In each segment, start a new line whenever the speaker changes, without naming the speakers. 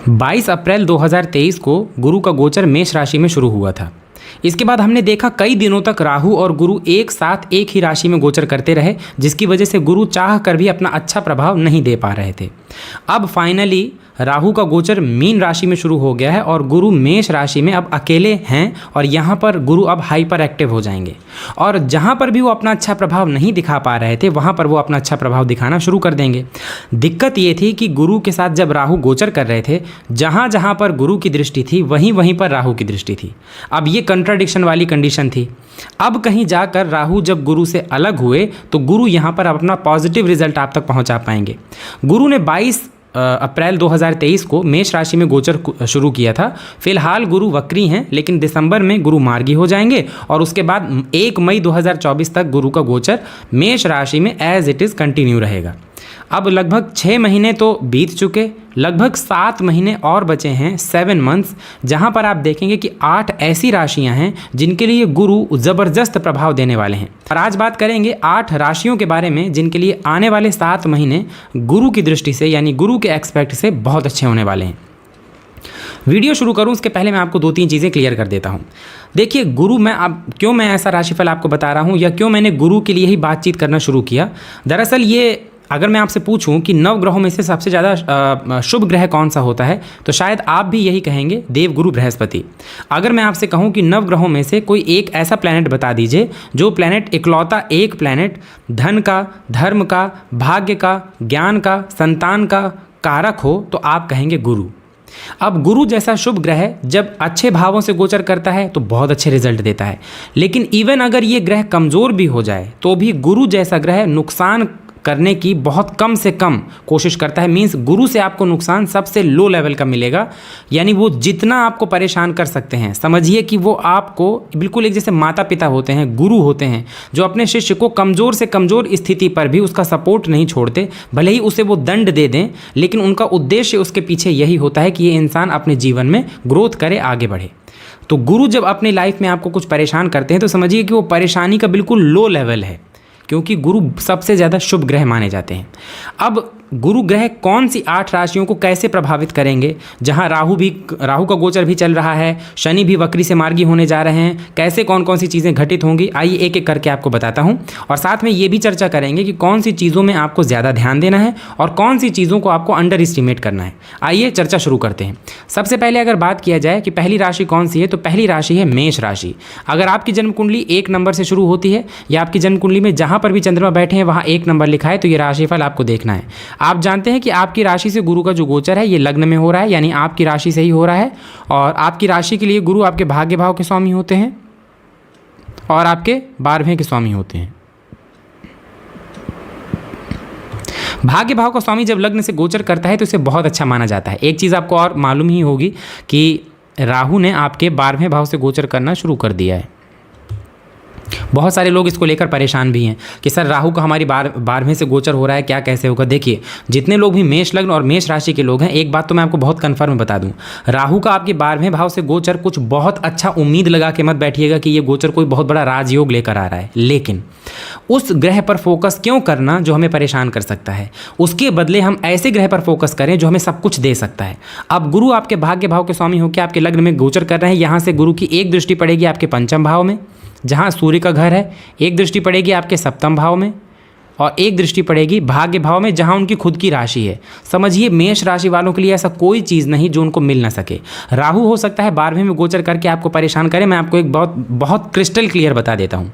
22 अप्रैल 2023 को गुरु का गोचर मेष राशि में शुरू हुआ था। इसके बाद हमने देखा कई दिनों तक राहु और गुरु एक साथ एक ही राशि में गोचर करते रहे, जिसकी वजह से गुरु चाह कर भी अपना अच्छा प्रभाव नहीं दे पा रहे थे। अब फाइनली राहु का गोचर मीन राशि में शुरू हो गया है और गुरु मेष राशि में अब अकेले हैं और यहाँ पर गुरु अब हाइपर एक्टिव हो जाएंगे और जहाँ पर भी वो अपना अच्छा प्रभाव नहीं दिखा पा रहे थे वहाँ पर वो अपना अच्छा प्रभाव दिखाना शुरू कर देंगे। दिक्कत ये थी कि गुरु के साथ जब राहु गोचर कर रहे थे, जहाँ जहाँ पर गुरु की दृष्टि थी वहीं वहीं पर राहु की दृष्टि थी। अब ये कंट्राडिक्शन वाली कंडीशन थी। अब कहीं जाकर राहु जब गुरु से अलग हुए तो गुरु यहाँ पर अपना पॉजिटिव रिजल्ट आप तक पहुँचा पाएंगे। गुरु ने 22 अप्रैल 2023 को मेष राशि में गोचर शुरू किया था। फिलहाल गुरु वक्री हैं, लेकिन दिसंबर में गुरु मार्गी हो जाएंगे और उसके बाद 1 मई 2024 तक गुरु का गोचर मेष राशि में एज इट इज़ कंटिन्यू रहेगा। अब लगभग 6 महीने तो बीत चुके, लगभग 7 महीने और बचे हैं, 7 मंथ्स, जहां पर आप देखेंगे कि 8 ऐसी राशियां हैं जिनके लिए गुरु ज़बरदस्त प्रभाव देने वाले हैं। और आज बात करेंगे 8 राशियों के बारे में जिनके लिए आने वाले 7 महीने गुरु की दृष्टि से यानी गुरु के एक्सपेक्ट से बहुत अच्छे होने वाले हैं। वीडियो शुरू करूं उसके पहले मैं आपको 2-3 चीज़ें क्लियर कर देता हूं। देखिए गुरु क्यों मैं ऐसा राशिफल आपको बता रहा हूं या क्यों मैंने गुरु के लिए ही बातचीत करना शुरू किया। दरअसल ये अगर मैं आपसे पूछूं कि 9 ग्रहों में से सबसे ज़्यादा शुभ ग्रह कौन सा होता है तो शायद आप भी यही कहेंगे, देवगुरु बृहस्पति। अगर मैं आपसे कहूं कि 9 ग्रहों में से कोई एक ऐसा प्लैनेट बता दीजिए जो प्लैनेट इकलौता एक प्लैनेट धन का, धर्म का, भाग्य का, ज्ञान का, संतान का कारक हो तो आप कहेंगे गुरु। अब गुरु जैसा शुभ ग्रह जब अच्छे भावों से गोचर करता है तो बहुत अच्छे रिजल्ट देता है, लेकिन इवन अगर ये ग्रह कमज़ोर भी हो जाए तो भी गुरु जैसा ग्रह नुकसान करने की बहुत कम से कम कोशिश करता है। मींस गुरु से आपको नुकसान सबसे लो लेवल का मिलेगा, यानी वो जितना आपको परेशान कर सकते हैं समझिए कि वो आपको बिल्कुल एक जैसे माता पिता होते हैं, गुरु होते हैं जो अपने शिष्य को कमज़ोर से कमज़ोर स्थिति पर भी उसका सपोर्ट नहीं छोड़ते। भले ही उसे वो दंड दे दें, लेकिन उनका उद्देश्य उसके पीछे यही होता है कि ये इंसान अपने जीवन में ग्रोथ करे, आगे बढ़े। तो गुरु जब अपनी लाइफ में आपको कुछ परेशान करते हैं तो समझिए कि वो परेशानी का बिल्कुल लो लेवल है, क्योंकि गुरु सबसे ज़्यादा शुभ ग्रह माने जाते हैं। अब गुरु ग्रह कौन सी 8 राशियों को कैसे प्रभावित करेंगे, जहां राहु का गोचर भी चल रहा है, शनि भी वक्री से मार्गी होने जा रहे हैं, कैसे कौन कौन सी चीज़ें घटित होंगी, आइए एक एक करके आपको बताता हूं। और साथ में ये भी चर्चा करेंगे कि कौन सी चीज़ों में आपको ज़्यादा ध्यान देना है और कौन सी चीज़ों को आपको अंडर एस्टिमेट करना है। आइए चर्चा शुरू करते हैं। सबसे पहले अगर बात किया जाए कि पहली राशि कौन सी है तो पहली राशि है मेष राशि। अगर आपकी जन्म कुंडली 1 नंबर से शुरू होती है या आपकी जन्म कुंडली में जहाँ पर भी चंद्रमा बैठे हैं वहाँ 1 नंबर लिखा है तो ये राशिफल आपको देखना है। आप जानते हैं कि आपकी राशि से गुरु का जो गोचर है ये लग्न में हो रहा है, यानी आपकी राशि से ही हो रहा है और आपकी राशि के लिए गुरु आपके भाग्य भाव के स्वामी होते हैं और आपके 12वें के स्वामी होते हैं। भाग्य भाव का स्वामी जब लग्न से गोचर करता है तो इसे बहुत अच्छा माना जाता है। एक चीज़ आपको और मालूम ही होगी कि राहु ने आपके 12वें भाव से गोचर करना शुरू कर दिया है। बहुत सारे लोग इसको लेकर परेशान भी हैं कि सर राहु का हमारी 12वें से गोचर हो रहा है, क्या कैसे होगा। देखिए जितने लोग भी मेष लग्न और मेष राशि के लोग हैं, एक बात तो मैं आपको बहुत कन्फर्म बता दूं, राहु का आपके 12वें भाव से गोचर कुछ बहुत अच्छा उम्मीद लगा के मत बैठिएगा कि ये गोचर कोई बहुत बड़ा राजयोग लेकर आ रहा है, लेकिन उस ग्रह पर फोकस क्यों करना जो हमें परेशान कर सकता है, उसके बदले हम ऐसे ग्रह पर फोकस करें जो हमें सब कुछ दे सकता है। अब गुरु आपके भाग्य भाव के स्वामी होकर आपके लग्न में गोचर कर रहे हैं, यहाँ से गुरु की एक दृष्टि पड़ेगी आपके 5वें भाव में जहाँ सूर्य का घर है, एक दृष्टि पड़ेगी आपके 7वें भाव में और एक दृष्टि पड़ेगी भाग्य भाव में जहां उनकी खुद की राशि है। समझिए मेष राशि वालों के लिए ऐसा कोई चीज़ नहीं जो उनको मिल ना सके। राहु हो सकता है 12वें में गोचर करके आपको परेशान करे। मैं आपको एक बहुत क्रिस्टल क्लियर बता देता हूं।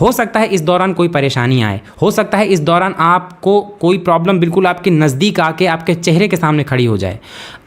हो सकता है इस दौरान कोई परेशानी आए, हो सकता है इस दौरान आपको कोई प्रॉब्लम बिल्कुल आपके नज़दीक आके आपके चेहरे के सामने खड़ी हो जाए।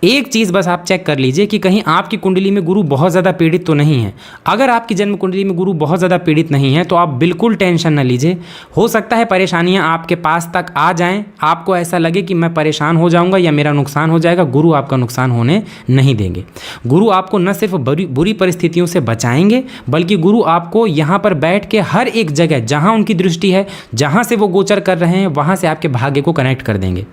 एक चीज़ बस आप चेक कर लीजिए कि कहीं आपकी कुंडली में गुरु बहुत ज़्यादा पीड़ित तो नहीं है। अगर आपकी जन्म कुंडली में गुरु बहुत ज़्यादा पीड़ित नहीं है तो आप बिल्कुल टेंशन न लीजिए। हो सकता है परेशानियां आपके पास तक आ जाएं, आपको ऐसा लगे कि मैं परेशान हो जाऊंगा या मेरा नुकसान हो जाएगा। गुरु आपका नुकसान होने नहीं देंगे। गुरु आपको न सिर्फ बुरी परिस्थितियों से बचाएंगे बल्कि गुरु आपको यहाँ पर बैठ के हर एक जगह जहाँ उनकी दृष्टि है, जहाँ से वो गोचर कर रहे हैं, वहाँ से आपके भाग्य को कनेक्ट कर देंगे।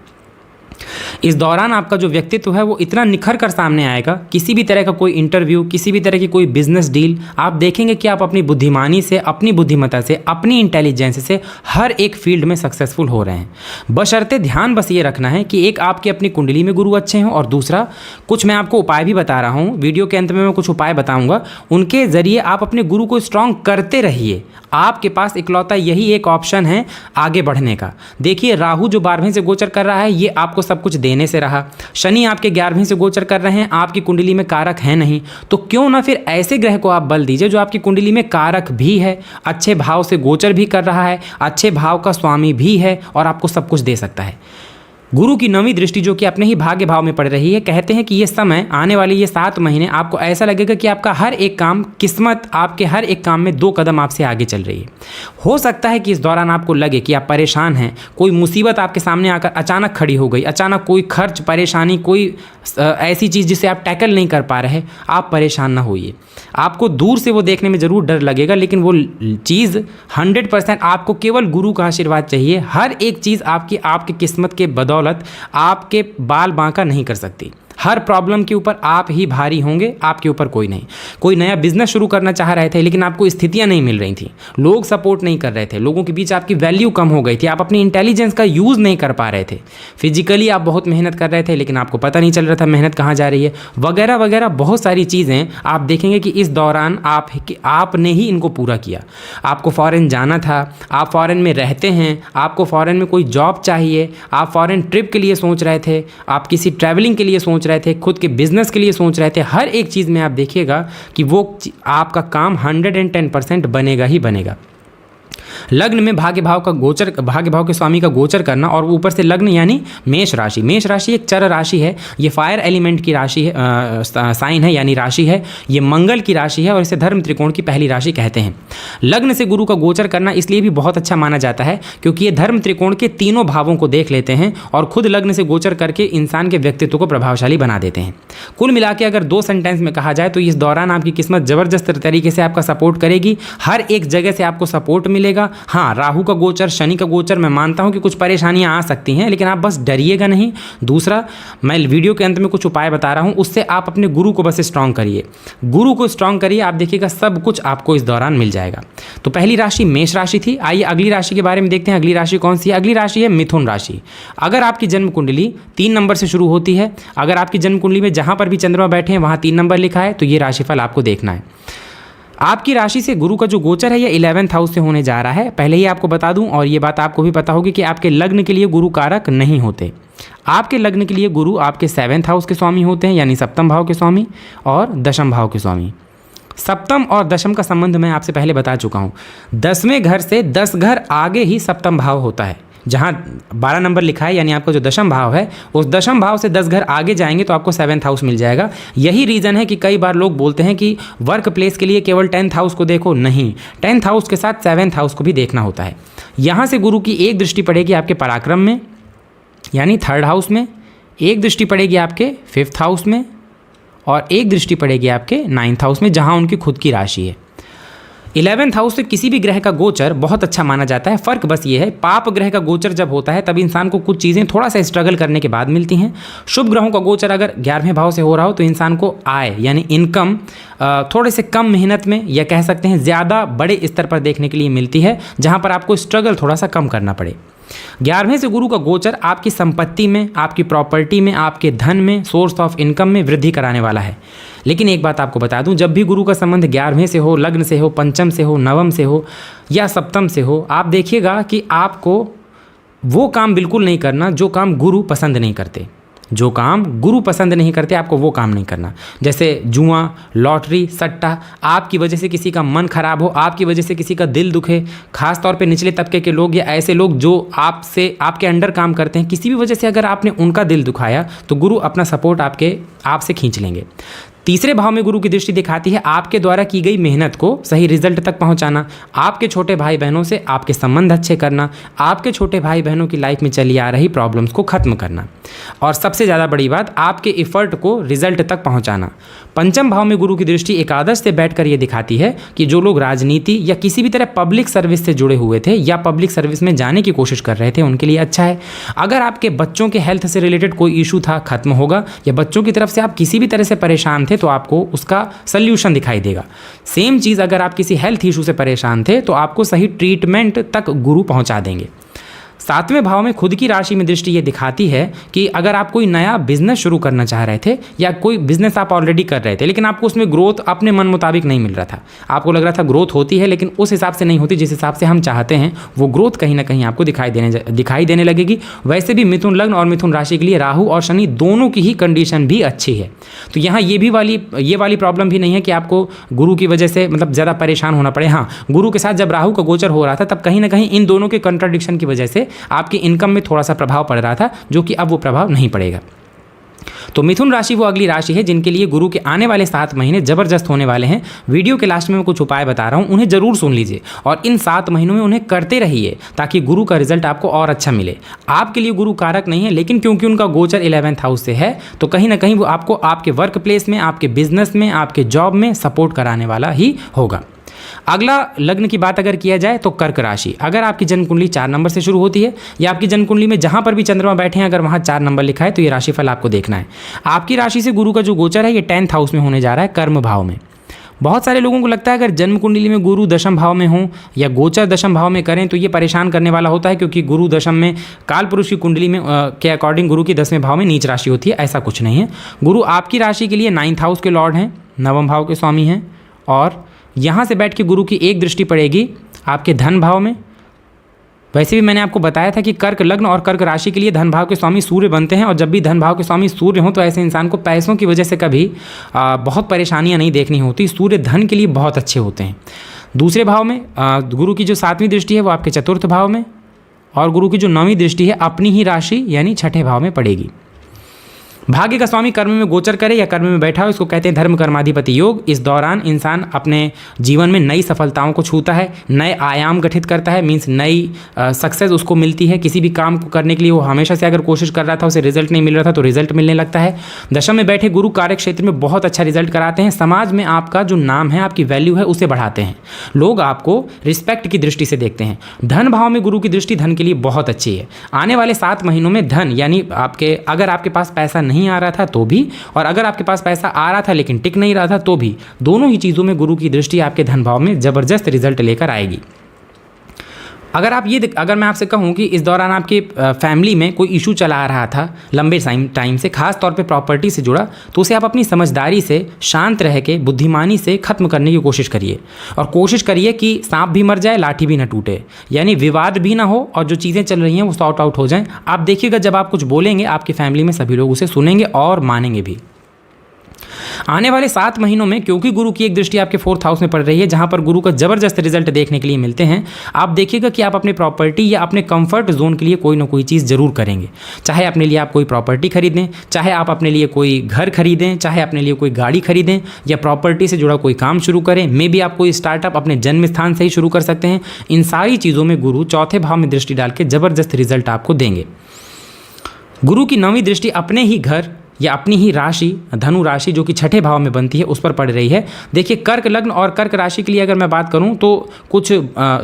इस दौरान आपका जो व्यक्तित्व है वो इतना निखर कर सामने आएगा, किसी भी तरह का कोई इंटरव्यू, किसी भी तरह की कोई बिजनेस डील, आप देखेंगे कि आप अपनी बुद्धिमानी से, अपनी बुद्धिमत्ता से, अपनी इंटेलिजेंस से हर एक फील्ड में सक्सेसफुल हो रहे हैं। बशर्ते ध्यान बस ये रखना है कि एक आपकी अपनी कुंडली में गुरु अच्छे हों, और दूसरा कुछ मैं आपको उपाय भी बता रहा हूँ, वीडियो के अंत में मैं कुछ उपाय बताऊँगा, उनके ज़रिए आप अपने गुरु को स्ट्रांग करते रहिए। आपके पास इकलौता यही एक ऑप्शन है आगे बढ़ने का। देखिए, राहु जो 12वें से गोचर कर रहा है ये आपको सब कुछ देने से रहा, शनि आपके 11वें से गोचर कर रहे हैं, आपकी कुंडली में कारक है नहीं, तो क्यों ना फिर ऐसे ग्रह को आप बल दीजिए जो आपकी कुंडली में कारक भी है, अच्छे भाव से गोचर भी कर रहा है, अच्छे भाव का स्वामी भी है और आपको सब कुछ दे सकता है। गुरु की 9वीं दृष्टि जो कि अपने ही भाग्य भाव में पड़ रही है, कहते हैं कि ये समय, आने वाले ये 7 महीने आपको ऐसा लगेगा कि आपका हर एक काम, किस्मत आपके हर एक काम में 2 कदम आपसे आगे चल रही है। हो सकता है कि इस दौरान आपको लगे कि आप परेशान हैं, कोई मुसीबत आपके सामने आकर अचानक खड़ी हो गई, अचानक कोई खर्च, परेशानी, कोई ऐसी चीज़ जिसे आप टैकल नहीं कर पा रहे, आप परेशान ना होइए। आपको दूर से वो देखने में ज़रूर डर लगेगा, लेकिन वो चीज़ 100% आपको केवल गुरु का आशीर्वाद चाहिए। हर एक चीज़ आपकी किस्मत के बदौलत आपके बाल बांका नहीं कर सकती। हर प्रॉब्लम के ऊपर आप ही भारी होंगे, आपके ऊपर कोई नहीं। कोई नया बिजनेस शुरू करना चाह रहे थे लेकिन आपको स्थितियां नहीं मिल रही थी, लोग सपोर्ट नहीं कर रहे थे, लोगों के बीच आपकी वैल्यू कम हो गई थी, आप अपनी इंटेलिजेंस का यूज़ नहीं कर पा रहे थे, फिजिकली आप बहुत मेहनत कर रहे थे लेकिन आपको पता नहीं चल रहा था मेहनत कहाँ जा रही है, वगैरह वगैरह बहुत सारी चीज़ें आप देखेंगे कि इस दौरान आपने ही इनको पूरा किया। आपको फ़ॉरेन जाना था, आप फ़ॉरेन में रहते हैं, आपको फ़ॉरेन में कोई जॉब चाहिए, आप फ़ॉरेन ट्रिप के लिए सोच रहे थे, आप किसी ट्रैवलिंग के लिए सोच रहे थे, खुद के बिजनेस के लिए सोच रहे थे, हर एक चीज़ में आप देखिएगा कि वो आपका काम 110% बनेगा ही बनेगा। लग्न में भाग्य भाव के स्वामी का गोचर करना, और ऊपर से लग्न यानी मेष राशि। मेष राशि एक चर राशि है, ये फायर एलिमेंट की राशि है, साइन है यानी राशि है, ये मंगल की राशि है और इसे धर्म त्रिकोण की पहली राशि कहते हैं। लग्न से गुरु का गोचर करना इसलिए भी बहुत अच्छा माना जाता है क्योंकि ये धर्म त्रिकोण के तीनों भावों को देख लेते हैं और खुद लग्न से गोचर करके इंसान के व्यक्तित्व को प्रभावशाली बना देते हैं। कुल मिला के अगर 2 सेंटेंस में कहा जाए तो इस दौरान आपकी किस्मत ज़बरदस्त तरीके से आपका सपोर्ट करेगी, हर एक जगह से आपको सपोर्ट मिलेगा। हाँ, राहु का गोचर, शनि का गोचर, मैं मानता हूं कि कुछ परेशानियां आ सकती हैं, लेकिन आप बस डरिएगा नहीं। दूसरा, मैं वीडियो के अंत में कुछ उपाय बता रहा हूं, उससे आप अपने गुरु को बस स्ट्रांग करिए, गुरु को स्ट्रांग करिए, आप देखिएगा सब कुछ आपको इस दौरान मिल जाएगा। तो पहली राशि मेष राशि थी। आइए अगली राशि के बारे में देखते हैं। अगली राशि कौन सी है? अगली राशि है मिथुन राशि। अगर आपकी जन्म कुंडली 3 नंबर से शुरू होती है, अगर आपकी जन्म कुंडली में जहां पर भी चंद्रमा बैठे हैं वहां 3 नंबर लिखा है, तो ये राशिफल आपको देखना है। आपकी राशि से गुरु का जो गोचर है ये 11th हाउस से होने जा रहा है। पहले ही आपको बता दूं, और ये बात आपको भी पता होगी कि आपके लग्न के लिए गुरु कारक नहीं होते। आपके लग्न के लिए गुरु आपके 7th हाउस के स्वामी होते हैं, यानी सप्तम भाव के स्वामी और दशम भाव के स्वामी। सप्तम और दशम का संबंध मैं आपसे पहले बता चुका हूँ। 10वें घर से 10 घर आगे ही सप्तम भाव होता है। जहाँ 12 नंबर लिखा है यानी आपका जो दशम भाव है, उस दशम भाव से 10 घर आगे जाएंगे तो आपको 7th हाउस मिल जाएगा। यही रीज़न है कि कई बार लोग बोलते हैं कि वर्क प्लेस के लिए केवल 10th हाउस को देखो, नहीं, 10th हाउस के साथ 7th हाउस को भी देखना होता है। यहाँ से गुरु की एक दृष्टि पड़ेगी आपके पराक्रम में यानी 3rd हाउस में, एक दृष्टि पड़ेगी आपके 5th हाउस में और एक दृष्टि पड़ेगी आपके 9th हाउस में, जहाँ उनकी खुद की राशि है। 11th हाउस से किसी भी ग्रह का गोचर बहुत अच्छा माना जाता है। फ़र्क बस ये है, पाप ग्रह का गोचर जब होता है तब इंसान को कुछ चीज़ें थोड़ा सा स्ट्रगल करने के बाद मिलती हैं। शुभ ग्रहों का गोचर अगर 11वें भाव से हो रहा हो तो इंसान को आय यानी इनकम थोड़े से कम मेहनत में, या कह सकते हैं ज़्यादा बड़े स्तर पर देखने के लिए मिलती है, जहाँ पर आपको स्ट्रगल थोड़ा सा कम करना पड़े। 11वें से गुरु का गोचर आपकी संपत्ति में, आपकी प्रॉपर्टी में, आपके धन में, सोर्स ऑफ इनकम में वृद्धि कराने वाला है। लेकिन एक बात आपको बता दूं, जब भी गुरु का संबंध 11वें से हो, लग्न से हो, पंचम से हो, नवम से हो या सप्तम से हो, आप देखिएगा कि आपको वो काम बिल्कुल नहीं करना जो काम गुरु पसंद नहीं करते। जो काम गुरु पसंद नहीं करते आपको वो काम नहीं करना। जैसे जुआ, लॉटरी, सट्टा, आपकी वजह से किसी का मन खराब हो, आपकी वजह से किसी का दिल दुखे, खास तौर पे निचले तबके के लोग या ऐसे लोग जो आपसे, आपके अंडर काम करते हैं, किसी भी वजह से अगर आपने उनका दिल दुखाया तो गुरु अपना सपोर्ट आपसे खींच लेंगे। तीसरे भाव में गुरु की दृष्टि दिखाती है आपके द्वारा की गई मेहनत को सही रिजल्ट तक पहुंचाना, आपके छोटे भाई बहनों से आपके संबंध अच्छे करना, आपके छोटे भाई बहनों की लाइफ में चली आ रही प्रॉब्लम्स को खत्म करना, और सबसे ज़्यादा बड़ी बात आपके एफर्ट को रिजल्ट तक पहुंचाना। पंचम भाव में गुरु की दृष्टि एकादश से बैठकर ये दिखाती है कि जो लोग राजनीति या किसी भी तरह पब्लिक सर्विस से जुड़े हुए थे या पब्लिक सर्विस में जाने की कोशिश कर रहे थे उनके लिए अच्छा है। अगर आपके बच्चों के हेल्थ से रिलेटेड कोई इशू था खत्म होगा, या बच्चों की तरफ से आप किसी भी तरह से परेशान थे तो आपको उसका सल्यूशन दिखाई देगा। सेम चीज़ अगर आप किसी हेल्थ इशू से परेशान थे तो आपको सही ट्रीटमेंट तक गुरु पहुंचा देंगे। सातवें भाव में खुद की राशि में दृष्टि ये दिखाती है कि अगर आप कोई नया बिजनेस शुरू करना चाह रहे थे या कोई बिजनेस आप ऑलरेडी कर रहे थे लेकिन आपको उसमें ग्रोथ अपने मन मुताबिक नहीं मिल रहा था, आपको लग रहा था ग्रोथ होती है लेकिन उस हिसाब से नहीं होती जिस हिसाब से हम चाहते हैं, वो ग्रोथ कहीं ना कहीं आपको दिखाई देने लगेगी। वैसे भी मिथुन लग्न और मिथुन राशि के लिए राहु और शनि दोनों की ही कंडीशन भी अच्छी है, तो यहाँ ये वाली प्रॉब्लम भी नहीं है कि आपको गुरु की वजह से मतलब ज़्यादा परेशान होना पड़े। हाँ, गुरु के साथ जब राहु का गोचर हो रहा था तब कहीं ना कहीं इन दोनों के कंट्राडिक्शन की वजह से आपकी इनकम में थोड़ा सा प्रभाव पड़ रहा था, जो कि अब वो प्रभाव नहीं पड़ेगा। तो मिथुन राशि वो अगली राशि है जिनके लिए गुरु के आने वाले 7 महीने जबरदस्त होने वाले हैं। वीडियो के लास्ट में मैं कुछ उपाय बता रहा हूं, उन्हें जरूर सुन लीजिए और इन 7 महीनों में उन्हें करते रहिए ताकि गुरु का रिजल्ट आपको और अच्छा मिले। आपके लिए गुरु कारक नहीं है, लेकिन क्योंकि उनका गोचर 11th हाउस से है तो कहीं ना कहीं वो आपको आपके वर्क प्लेस में, आपके बिजनेस में, आपके जॉब में सपोर्ट कराने वाला ही होगा। अगला लग्न की बात अगर किया जाए तो कर्क राशि। अगर आपकी जन्म कुंडली 4 नंबर से शुरू होती है या आपकी जन्म कुंडली में जहां पर भी चंद्रमा बैठे हैं अगर वहां 4 नंबर लिखा है तो ये राशिफल आपको देखना है। आपकी राशि से गुरु का जो गोचर है ये 10th हाउस में होने जा रहा है, कर्म भाव में। बहुत सारे लोगों को लगता है अगर जन्म कुंडली में गुरु दशम भाव में हो या गोचर दशम भाव में करें तो ये परेशान करने वाला होता है, क्योंकि गुरु दशम में काल पुरुष की कुंडली में के अकॉर्डिंग गुरु की 10वें भाव में नीच राशि होती है। ऐसा कुछ नहीं है। गुरु आपकी राशि के लिए 9th हाउस के लॉर्ड हैं, 9वें भाव के स्वामी हैं, और यहाँ से बैठ के गुरु की एक दृष्टि पड़ेगी आपके धन भाव में। वैसे भी मैंने आपको बताया था कि कर्क लग्न और कर्क राशि के लिए धन भाव के स्वामी सूर्य बनते हैं, और जब भी धन भाव के स्वामी सूर्य हों तो ऐसे इंसान को पैसों की वजह से कभी बहुत परेशानियां नहीं देखनी होती। सूर्य धन के लिए बहुत अच्छे होते हैं। दूसरे भाव में गुरु की जो 7वीं दृष्टि है वो आपके 4th भाव में, और गुरु की जो 9वीं दृष्टि है अपनी ही राशि यानी 6ठे भाव में पड़ेगी। भाग्य का स्वामी कर्म में गोचर करे या कर्म में बैठा हो, इसको कहते हैं धर्म कर्माधिपति योग। इस दौरान इंसान अपने जीवन में नई सफलताओं को छूता है, नए आयाम गठित करता है, मीन्स नई सक्सेस उसको मिलती है। किसी भी काम को करने के लिए वो हमेशा से अगर कोशिश कर रहा था उसे रिजल्ट नहीं मिल रहा था तो रिजल्ट मिलने लगता है। दशम में बैठे गुरु कार्य क्षेत्र में बहुत अच्छा रिजल्ट कराते हैं। समाज में आपका जो नाम है, आपकी वैल्यू है, उसे बढ़ाते हैं। लोग आपको रिस्पेक्ट की दृष्टि से देखते हैं। धन भाव में गुरु की दृष्टि धन के लिए बहुत अच्छी है। आने वाले 7 महीनों में धन यानी अगर आपके पास पैसा नहीं आ रहा था तो भी, और अगर आपके पास पैसा आ रहा था लेकिन टिक नहीं रहा था तो भी, दोनों ही चीज़ों में गुरु की दृष्टि आपके धन भाव में जबरदस्त रिजल्ट लेकर आएगी। अगर मैं आपसे कहूं कि इस दौरान आपकी फैमिली में कोई इशू चला आ रहा था लंबे टाइम से, खास तौर पे प्रॉपर्टी से जुड़ा, तो उसे आप अपनी समझदारी से, शांत रह के, बुद्धिमानी से खत्म करने की कोशिश करिए, और कोशिश करिए कि सांप भी मर जाए लाठी भी ना टूटे, यानी विवाद भी ना हो और जो चीज़ें चल रही हैं वो सॉर्ट आउट हो जाएं। आप देखिएगा जब आप कुछ बोलेंगे आपकी फैमिली में सभी लोग उसे सुनेंगे और मानेंगे भी। आने वाले 7 महीनों में क्योंकि गुरु की एक दृष्टि आपके 4th हाउस में पड़ रही है जहां पर गुरु का जबरदस्त रिजल्ट देखने के लिए मिलते हैं, आप देखिएगा कि आप अपने प्रॉपर्टी या अपने कंफर्ट जोन के लिए कोई ना कोई चीज़ जरूर करेंगे। चाहे अपने लिए आप कोई प्रॉपर्टी खरीदें, चाहे आप अपने लिए कोई घर खरीदें, चाहे अपने लिए कोई गाड़ी खरीदें, या प्रॉपर्टी से जुड़ा कोई काम शुरू करें। मे बी आप कोई स्टार्टअप अपने जन्म स्थान से ही शुरू कर सकते हैं। इन सारी चीज़ों में गुरु 4थे भाव में दृष्टि डाल के जबरदस्त रिजल्ट आपको देंगे। गुरु की 9वीं दृष्टि अपने ही घर या अपनी ही राशि धनु राशि जो कि 6ठे भाव में बनती है उस पर पड़ रही है। देखिए कर्क लग्न और कर्क राशि के लिए अगर मैं बात करूं तो कुछ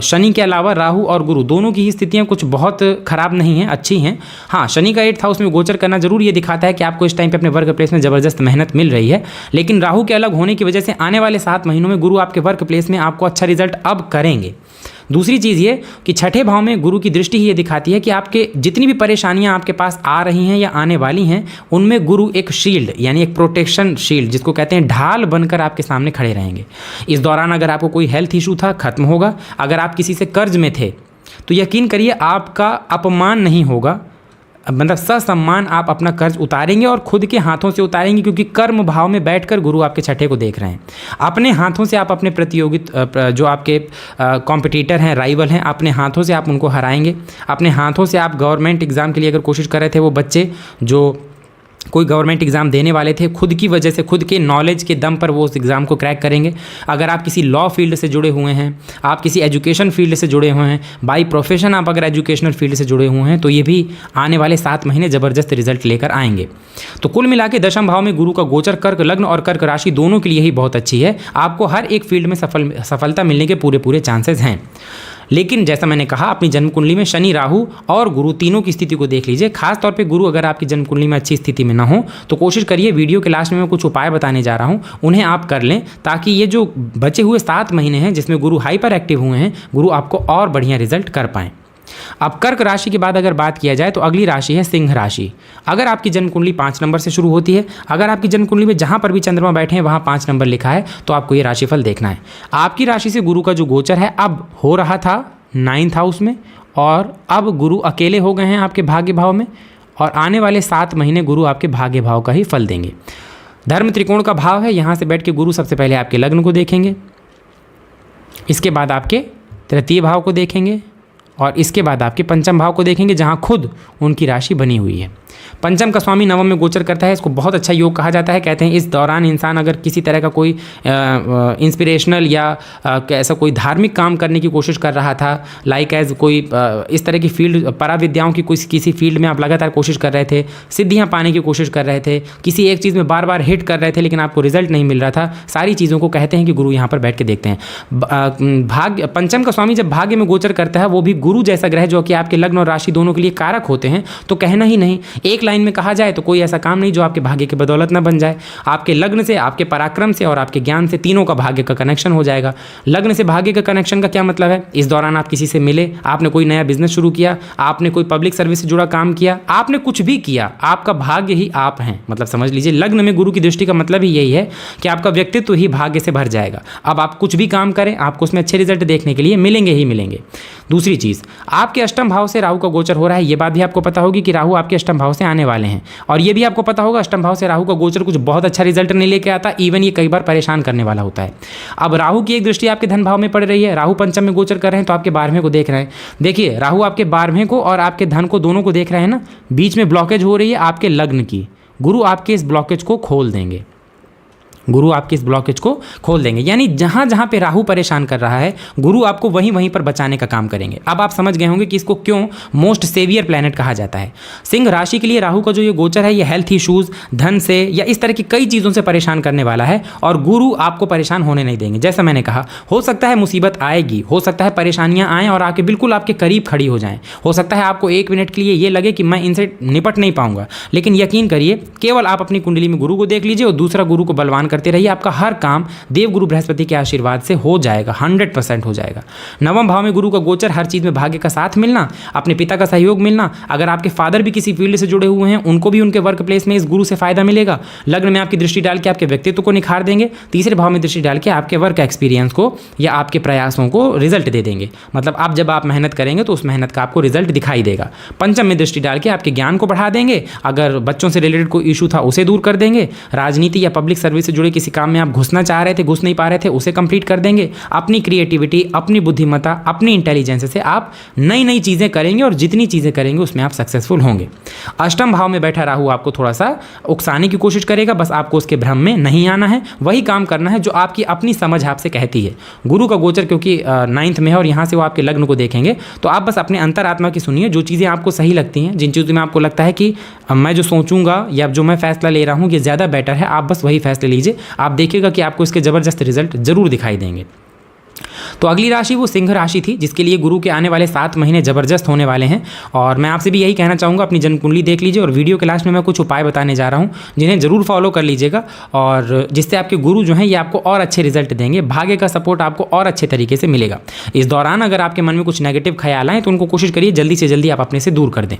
शनि के अलावा राहु और गुरु दोनों की ही स्थितियां कुछ बहुत खराब नहीं हैं, अच्छी हैं। हाँ, शनि का 8th हाउस में गोचर करना जरूर ये दिखाता है कि आपको इस टाइम पे अपने वर्क प्लेस में ज़बरदस्त मेहनत मिल रही है, लेकिन राहु के अलग होने की वजह से आने वाले 7 महीनों में गुरु आपके वर्क प्लेस में आपको अच्छा रिजल्ट अब करेंगे। दूसरी चीज़ ये कि 6ठे भाव में गुरु की दृष्टि ही ये दिखाती है कि आपके जितनी भी परेशानियां आपके पास आ रही हैं या आने वाली हैं उनमें गुरु एक शील्ड यानी एक प्रोटेक्शन शील्ड जिसको कहते हैं ढाल बनकर आपके सामने खड़े रहेंगे। इस दौरान अगर आपको कोई हेल्थ इशू था खत्म होगा। अगर आप किसी से कर्ज में थे तो यकीन करिए आपका अपमान नहीं होगा, मतलब ससम्मान आप अपना कर्ज उतारेंगे और खुद के हाथों से उतारेंगे, क्योंकि कर्म भाव में बैठकर गुरु आपके 6ठे को देख रहे हैं। अपने हाथों से आप अपने जो आपके कॉम्पिटिटर हैं, राइवल हैं, अपने हाथों से आप उनको हराएंगे। अपने हाथों से आप गवर्नमेंट एग्ज़ाम के लिए अगर कोशिश कर रहे थे वो बच्चे जो कोई गवर्नमेंट एग्ज़ाम देने वाले थे, खुद की वजह से, खुद के नॉलेज के दम पर वो उस एग्ज़ाम को क्रैक करेंगे। अगर आप किसी लॉ फील्ड से जुड़े हुए हैं, आप किसी एजुकेशन फील्ड से जुड़े हुए हैं, बाई प्रोफेशन आप अगर एजुकेशनल फील्ड से जुड़े हुए हैं, तो ये भी आने वाले 7 महीने ज़बरदस्त रिजल्ट लेकर आएंगे। तो कुल मिला के दशम भाव में गुरु का गोचर कर्क लग्न और कर्क राशि दोनों के लिए ही बहुत अच्छी है। आपको हर एक फील्ड में सफलता मिलने के पूरे चांसेस हैं। लेकिन जैसा मैंने कहा, अपनी जन्म कुंडली में शनि, राहु और गुरु तीनों की स्थिति को देख लीजिए। खास तौर पे गुरु अगर आपकी जन्म कुंडली में अच्छी स्थिति में ना हो तो कोशिश करिए, वीडियो के लास्ट में मैं कुछ उपाय बताने जा रहा हूँ, उन्हें आप कर लें, ताकि ये जो बचे हुए 7 महीने हैं जिसमें गुरु हाइपर एक्टिव हुए हैं, गुरु आपको और बढ़िया रिजल्ट कर पाएँ। अब कर्क राशि के बाद अगर बात किया जाए तो अगली राशि है सिंह राशि। अगर आपकी जन्म कुंडली 5 नंबर से शुरू होती है, अगर आपकी जन्म कुंडली में जहां पर भी चंद्रमा बैठे हैं वहां 5 नंबर लिखा है, तो आपको ये राशिफल देखना है। आपकी राशि से गुरु का जो गोचर है अब हो रहा था 9th हाउस में, और अब गुरु अकेले हो गए हैं आपके भाग्य भाव में, और आने वाले 7 महीने गुरु आपके भाग्य भाव का ही फल देंगे। धर्म त्रिकोण का भाव है, यहाँ से बैठ के गुरु सबसे पहले आपके लग्न को देखेंगे, इसके बाद आपके तृतीय भाव को देखेंगे, और इसके बाद आपके पंचम भाव को देखेंगे जहाँ खुद उनकी राशि बनी हुई है। पंचम का स्वामी नवम में गोचर करता है, इसको बहुत अच्छा योग कहा जाता है। कहते हैं इस दौरान इंसान अगर किसी तरह का कोई इंस्पिरेशनल या ऐसा कोई धार्मिक काम करने की कोशिश कर रहा था, लाइक एज कोई इस तरह की फील्ड, पराविद्याओं की किसी फील्ड में आप लगातार कोशिश कर रहे थे, सिद्धियां पाने की कोशिश कर रहे थे, किसी एक चीज़ में बार बार हिट कर रहे थे लेकिन आपको रिजल्ट नहीं मिल रहा था, सारी चीज़ों को कहते हैं कि गुरु यहाँ पर बैठ के देखते हैं। भाग्य, पंचम का स्वामी जब भाग्य में गोचर करता है, वो भी गुरु जैसा ग्रह जो कि आपके लग्न और राशि दोनों के लिए कारक होते हैं, तो कहना ही नहीं। एक लाइन में कहा जाए तो कोई ऐसा काम नहीं जो आपके भाग्य की बदौलत ना बन जाए। आपके लग्न से, आपके पराक्रम से और आपके ज्ञान से तीनों का भाग्य का कनेक्शन हो जाएगा। लग्न से भाग्य का कनेक्शन का क्या मतलब है? इस दौरान आप किसी से मिले, आपने कोई नया बिजनेस शुरू किया, आपने कोई पब्लिक सर्विस से जुड़ा काम किया, आपने कुछ भी किया, आपका भाग्य ही आप हैं। मतलब समझ लीजिए, लग्न में गुरु की दृष्टि का मतलब ही यही है कि आपका व्यक्तित्व ही भाग्य से भर जाएगा। अब आप कुछ भी काम करें, आपको उसमें अच्छे रिजल्ट देखने के लिए मिलेंगे ही मिलेंगे। दूसरी चीज़, आपके अष्टम भाव से राहु का गोचर हो रहा है। ये बात भी आपको पता होगी कि राहु आपके अष्टम भाव से आने वाले हैं, और ये भी आपको पता होगा अष्टम भाव से राहु का गोचर कुछ बहुत अच्छा रिजल्ट नहीं लेके आता, इवन ये कई बार परेशान करने वाला होता है। अब राहु की एक दृष्टि आपके धन भाव में पड़ रही है, राहु पंचम में गोचर कर रहे हैं तो आपके 12वें को देख रहे हैं। देखिए, राहु आपके 12वें को और आपके धन को दोनों को देख रहे हैं ना, बीच में ब्लॉकेज हो रही है आपके लग्न की। गुरु आपके इस ब्लॉकेज को खोल देंगे, गुरु आपके इस ब्लॉकेज को खोल देंगे। यानी जहाँ जहाँ पे राहु परेशान कर रहा है, गुरु आपको वहीं वहीं पर बचाने का काम करेंगे। अब आप समझ गए होंगे कि इसको क्यों मोस्ट सेवियर प्लैनेट कहा जाता है। सिंह राशि के लिए राहु का जो ये गोचर है, ये हेल्थ इश्यूज, धन से या इस तरह की कई चीज़ों से परेशान करने वाला है, और गुरु आपको परेशान होने नहीं देंगे। जैसा मैंने कहा, हो सकता है मुसीबत आएगी, हो सकता है परेशानियाँ आएँ और आके बिल्कुल आपके करीब खड़ी हो जाएँ, हो सकता है आपको 1 मिनट के लिए ये लगे कि मैं इनसे निपट नहीं पाऊंगा, लेकिन यकीन करिए, केवल आप अपनी कुंडली में गुरु को देख लीजिए और दूसरा गुरु को बलवान करते रहिए। आपका हर काम देवगुरु बृहस्पति के आशीर्वाद से हो जाएगा, 100% हो जाएगा। नवम भाव में गुरु का गोचर, हर चीज़ में भाग्य का साथ मिलना, अपने पिता का सहयोग मिलना। अगर आपके फादर भी किसी फील्ड से जुड़े हुए हैं, उनको भी उनके वर्क प्लेस में इस गुरु से फायदा मिलेगा। लग्न में आपकी दृष्टि डाल के आपके व्यक्तित्व को निखार देंगे, तीसरे भाव में दृष्टि डाल के आपके वर्क एक्सपीरियंस को या आपके प्रयासों को रिजल्ट दे देंगे। मतलब आप जब आप मेहनत करेंगे तो उस मेहनत का आपको रिजल्ट दिखाई देगा। पंचम में दृष्टि डाल के आपके ज्ञान को बढ़ा देंगे, अगर बच्चों से रिलेटेड कोई इशू था उसे दूर कर देंगे, राजनीति या पब्लिक सर्विस से जुड़े किसी काम में आप घुसना चाह रहे थे, घुस नहीं पा रहे थे, उसे कंप्लीट कर देंगे। अपनी क्रिएटिविटी, अपनी बुद्धिमत्ता, अपनी इंटेलिजेंस से आप नई नई चीज़ें करेंगे, और जितनी चीज़ें करेंगे उसमें आप सक्सेसफुल होंगे। अष्टम भाव में बैठा राहु आपको थोड़ा सा उकसाने की कोशिश करेगा, बस आपको उसके भ्रम में नहीं आना है, वही काम करना है जो आपकी अपनी समझ आपसे कहती है। गुरु का गोचर क्योंकि 9th में है और यहाँ से वो आपके लग्न को देखेंगे, तो आप बस अपने अंतरात्मा की सुनिए। जो चीज़ें आपको सही लगती हैं, जिन चीज़ों में आपको लगता है कि मैं जो सोचूंगा या जो मैं फैसला ले रहा हूँ ये ज़्यादा बेटर है, आप बस वही फैसले लीजिए। आप देखिएगा कि आपको इसके ज़बरदस्त रिजल्ट जरूर दिखाई देंगे। तो अगली राशि वो सिंह राशि थी, जिसके लिए गुरु के आने वाले 7 महीने ज़बरदस्त होने वाले हैं। और मैं आपसे भी यही कहना चाहूँगा, अपनी जन्म कुंडली देख लीजिए, और वीडियो के लास्ट में मैं कुछ उपाय बताने जा रहा हूँ जिन्हें ज़रूर फॉलो कर लीजिएगा, और जिससे आपके गुरु जो हैं ये आपको और अच्छे रिजल्ट देंगे। भाग्य का सपोर्ट आपको और अच्छे तरीके से मिलेगा। इस दौरान अगर आपके मन में कुछ नेगेटिव ख्याल आए तो उनको कोशिश करिए जल्दी से जल्दी आप अपने से दूर कर दें।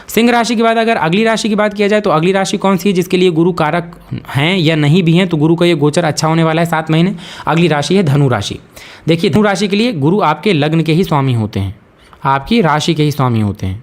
सिंह राशि के बाद अगर अगली राशि की बात किया जाए तो अगली राशि कौन सी है जिसके लिए गुरु कारक हैं या नहीं भी हैं, तो गुरु का ये गोचर अच्छा होने वाला है 7 महीने। अगली राशि है धनु राशि। देखिए, धनु राशि के लिए गुरु आपके लग्न के ही स्वामी होते हैं, आपकी राशि के ही स्वामी होते हैं।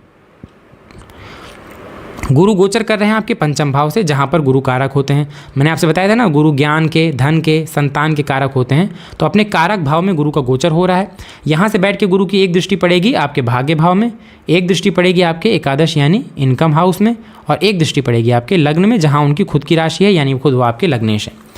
गुरु गोचर कर रहे हैं आपके पंचम भाव से, जहाँ पर गुरु कारक होते हैं। मैंने आपसे बताया था ना, गुरु ज्ञान के, धन के, संतान के कारक होते हैं। तो अपने कारक भाव में गुरु का गोचर हो रहा है। यहाँ से बैठ के गुरु की एक दृष्टि पड़ेगी आपके भाग्य भाव में, एक दृष्टि पड़ेगी आपके एकादश यानी इनकम हाउस में, और एक दृष्टि पड़ेगी आपके लग्न में, जहाँ उनकी खुद की राशि है, यानी खुद वो आपके लग्नेश है।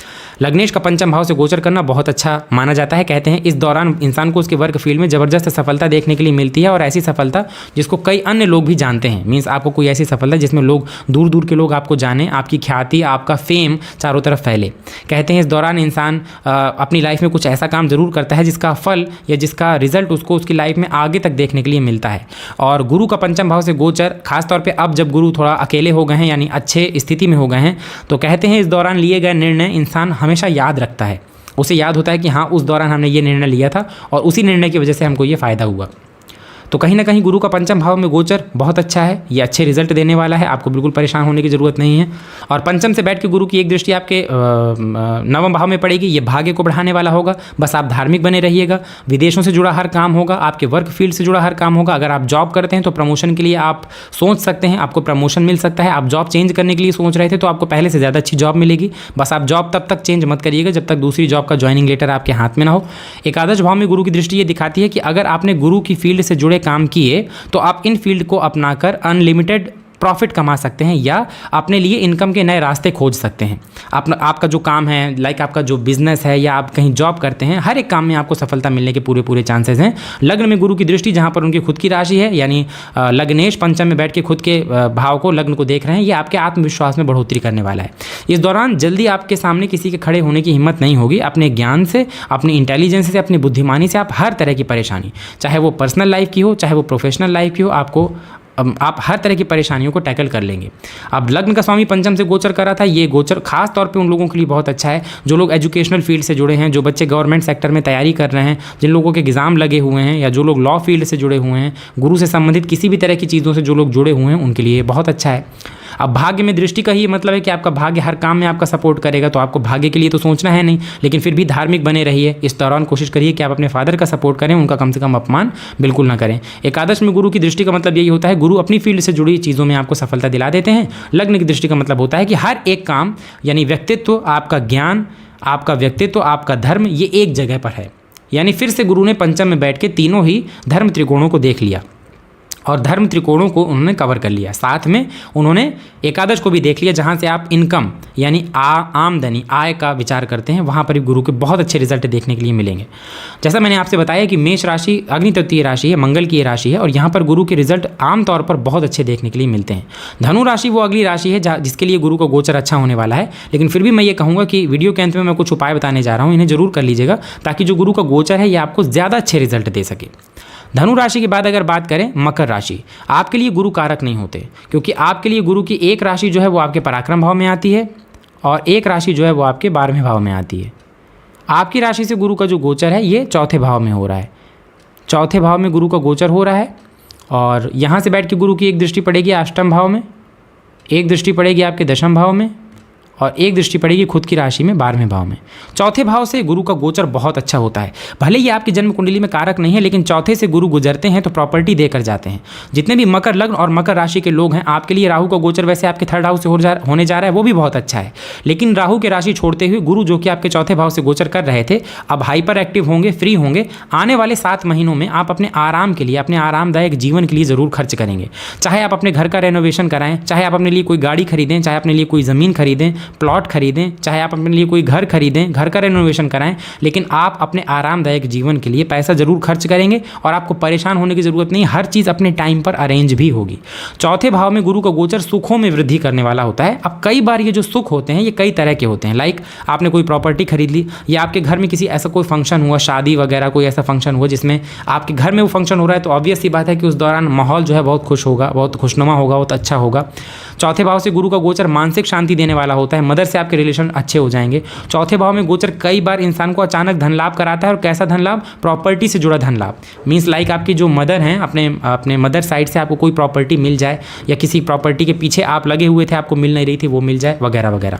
लग्नेश का पंचम भाव से गोचर करना बहुत अच्छा माना जाता है। कहते हैं इस दौरान इंसान को उसके वर्क फील्ड में ज़बरदस्त सफलता देखने के लिए मिलती है, और ऐसी सफलता जिसको कई अन्य लोग भी जानते हैं। मीन्स आपको कोई ऐसी सफलता जिसमें लोग दूर दूर के लोग आपको जाने, आपकी ख्याति, आपका फेम चारों तरफ फैले। कहते हैं इस दौरान इंसान अपनी लाइफ में कुछ ऐसा काम ज़रूर करता है जिसका फल या जिसका रिजल्ट उसको उसकी लाइफ में आगे तक देखने के लिए मिलता है। और गुरु का पंचम भाव से गोचर, खासतौर पर अब जब गुरु थोड़ा अकेले हो गए हैं, यानी अच्छे स्थिति में हो गए हैं, तो कहते हैं इस दौरान लिए गए निर्णय इंसान हमेशा याद रखता है। उसे याद होता है कि हाँ, उस दौरान हमने ये निर्णय लिया था और उसी निर्णय की वजह से हमको ये फ़ायदा हुआ। तो कहीं ना कहीं गुरु का पंचम भाव में गोचर बहुत अच्छा है, ये अच्छे रिजल्ट देने वाला है, आपको बिल्कुल परेशान होने की ज़रूरत नहीं है। और पंचम से बैठ के गुरु की एक दृष्टि आपके नवम भाव में पड़ेगी, ये भाग्य को बढ़ाने वाला होगा। बस आप धार्मिक बने रहिएगा, विदेशों से जुड़ा हर काम होगा, आपके वर्क फील्ड से जुड़ा हर काम होगा। अगर आप जॉब करते हैं तो प्रमोशन के लिए आप सोच सकते हैं, आपको प्रमोशन मिल सकता है। आप जॉब चेंज करने के लिए सोच रहे थे तो आपको पहले से ज़्यादा अच्छी जॉब मिलेगी। बस आप जॉब तब तक चेंज मत करिएगा जब तक दूसरी जॉब का ज्वाइनिंग लेटर आपके हाथ में ना हो। एकादश भाव में गुरु की दृष्टि ये दिखाती है कि अगर आपने गुरु की फील्ड से जुड़े काम किए तो आप इन फील्ड को अपनाकर अनलिमिटेड प्रॉफिट कमा सकते हैं, या अपने लिए इनकम के नए रास्ते खोज सकते हैं। आपका जो काम है, लाइक आपका जो बिजनेस है या आप कहीं जॉब करते हैं, हर एक काम में आपको सफलता मिलने के पूरे चांसेस हैं। लग्न में गुरु की दृष्टि, जहाँ पर उनकी खुद की राशि है, यानी लग्नेश पंचम में बैठ के खुद के भाव को, लग्न को देख रहे हैं, ये आपके आत्मविश्वास में बढ़ोतरी करने वाला है। इस दौरान जल्दी आपके सामने किसी के खड़े होने की हिम्मत नहीं होगी। अपने ज्ञान से, अपनी इंटेलिजेंस से, अपनी बुद्धिमानी से आप हर तरह की परेशानी, चाहे वो पर्सनल लाइफ की हो, चाहे वो प्रोफेशनल लाइफ की हो, आप हर तरह की परेशानियों को टैकल कर लेंगे। अब लग्न का स्वामी पंचम से गोचर कर रहा था, ये गोचर खास तौर पे उन लोगों के लिए बहुत अच्छा है जो लोग एजुकेशनल फील्ड से जुड़े हैं, जो बच्चे गवर्नमेंट सेक्टर में तैयारी कर रहे हैं, जिन लोगों के एग्ज़ाम लगे हुए हैं, या जो लोग लॉ फील्ड से जुड़े हुए हैं, गुरु से संबंधित किसी भी तरह की चीज़ों से जो लोग जुड़े हुए हैं, उनके लिए बहुत अच्छा है। अब भाग्य में दृष्टि का ही मतलब है कि आपका भाग्य हर काम में आपका सपोर्ट करेगा, तो आपको भाग्य के लिए तो सोचना है नहीं, लेकिन फिर भी धार्मिक बने रहिए। इस दौरान कोशिश करिए कि आप अपने फादर का सपोर्ट करें, उनका कम से कम अपमान बिल्कुल ना करें। एकादश में गुरु की दृष्टि का मतलब यही होता है, गुरु अपनी फील्ड से जुड़ी चीज़ों में आपको सफलता दिला देते हैं। लग्न की दृष्टि का मतलब होता है कि हर एक काम, यानी व्यक्तित्व, आपका ज्ञान, आपका व्यक्तित्व, आपका धर्म, ये एक जगह पर है। यानी फिर से गुरु ने पंचम में बैठ के तीनों ही धर्म त्रिकोणों को देख लिया और धर्म त्रिकोणों को उन्होंने कवर कर लिया। साथ में उन्होंने एकादश को भी देख लिया, जहाँ से आप इनकम यानी आमदनी, आय का विचार करते हैं, वहाँ पर भी गुरु के बहुत अच्छे रिजल्ट देखने के लिए मिलेंगे। जैसा मैंने आपसे बताया कि मेष राशि अग्नि तत्वीय राशि है, मंगल की ये राशि है, और यहाँ पर गुरु के रिजल्ट आमतौर पर बहुत अच्छे देखने के लिए मिलते हैं। धनु राशि वो अगली राशि है जिसके लिए गुरु का गोचर अच्छा होने वाला है, लेकिन फिर भी मैं ये कहूँगा कि वीडियो के अंत में मैं कुछ उपाय बताने जा रहा हूँ, इन्हें जरूर कर लीजिएगा ताकि जो गुरु का गोचर है ये आपको ज़्यादा अच्छे रिजल्ट दे सके। धनु राशि के बाद अगर बात करें मकर राशि, आपके लिए गुरु कारक नहीं होते, क्योंकि आपके लिए गुरु की एक राशि जो है वो आपके पराक्रम भाव में आती है और एक राशि जो है वो आपके 12वें भाव में आती है। आपकी राशि से गुरु का जो गोचर है ये चौथे भाव में हो रहा है, चौथे भाव में गुरु का गोचर हो रहा है। और यहाँ से बैठ के गुरु की एक दृष्टि पड़ेगी अष्टम भाव में, एक दृष्टि पड़ेगी आपके दशम भाव में, और एक दृष्टि पड़ेगी खुद की राशि में 12वें भाव में। चौथे भाव से गुरु का गोचर बहुत अच्छा होता है। भले ही आपकी जन्म कुंडली में कारक नहीं है, लेकिन चौथे से गुरु गुजरते हैं तो प्रॉपर्टी देकर जाते हैं। जितने भी मकर लग्न और मकर राशि के लोग हैं, आपके लिए राहु का गोचर वैसे आपके थर्ड हाउस से होने जा रहा है, वो भी बहुत अच्छा है, लेकिन राहु की राशि छोड़ते हुए गुरु जो कि आपके चौथे भाव से गोचर कर रहे थे, अब हाइपर एक्टिव होंगे, फ्री होंगे। आने वाले 7 महीनों में आप अपने आराम के लिए, अपने आरामदायक जीवन के लिए ज़रूर खर्च करेंगे। चाहे आप अपने घर का रेनोवेशन कराएं, चाहे आप अपने लिए कोई गाड़ी खरीदें, चाहे अपने लिए कोई ज़मीन खरीदें, प्लॉट खरीदें, चाहे आप अपने लिए कोई घर खरीदें, घर का रेनोवेशन कराएं, लेकिन आप अपने आरामदायक जीवन के लिए पैसा जरूर खर्च करेंगे और आपको परेशान होने की जरूरत नहीं। हर चीज़ अपने टाइम पर अरेंज भी होगी। चौथे भाव में गुरु का गोचर सुखों में वृद्धि करने वाला होता है। अब कई बार ये जो सुख होते हैं ये कई तरह के होते हैं, लाइक आपने कोई प्रॉपर्टी खरीद ली, या आपके घर में किसी ऐसा कोई फंक्शन हुआ, शादी वगैरह कोई ऐसा फंक्शन हुआ जिसमें आपके घर में वो फंक्शन हो रहा है, तो ऑब्वियस सी बात है कि उस दौरान माहौल जो है बहुत खुश होगा, बहुत खुशनुमा होगा, बहुत अच्छा होगा। चौथे भाव से गुरु का गोचर मानसिक शांति देने वाला होता है, मदर से आपके रिलेशन अच्छे हो जाएंगे। चौथे भाव में गोचर कई बार इंसान को अचानक धन लाभ कराता है, और कैसा धन लाभ? प्रॉपर्टी से जुड़ा धन लाभ। मीन्स लाइक आपकी जो मदर हैं, अपने मदर साइड से आपको कोई प्रॉपर्टी मिल जाए, या किसी प्रॉपर्टी के पीछे आप लगे हुए थे, आपको मिल नहीं रही थी, वो मिल जाए, वगैरह वगैरह।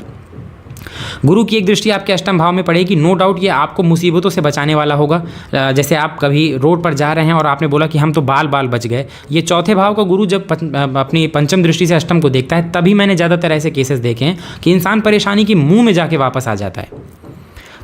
गुरु की एक दृष्टि आपके अष्टम भाव में पड़ेगी, नो डाउट ये आपको मुसीबतों से बचाने वाला होगा। जैसे आप कभी रोड पर जा रहे हैं और आपने बोला कि हम तो बाल बाल बच गए, ये चौथे भाव का गुरु जब अपनी पंचम दृष्टि से अष्टम को देखता है, तभी मैंने ज़्यादातर ऐसे केसेस देखे हैं कि इंसान परेशानी की मुंह में जाके वापस आ जाता है।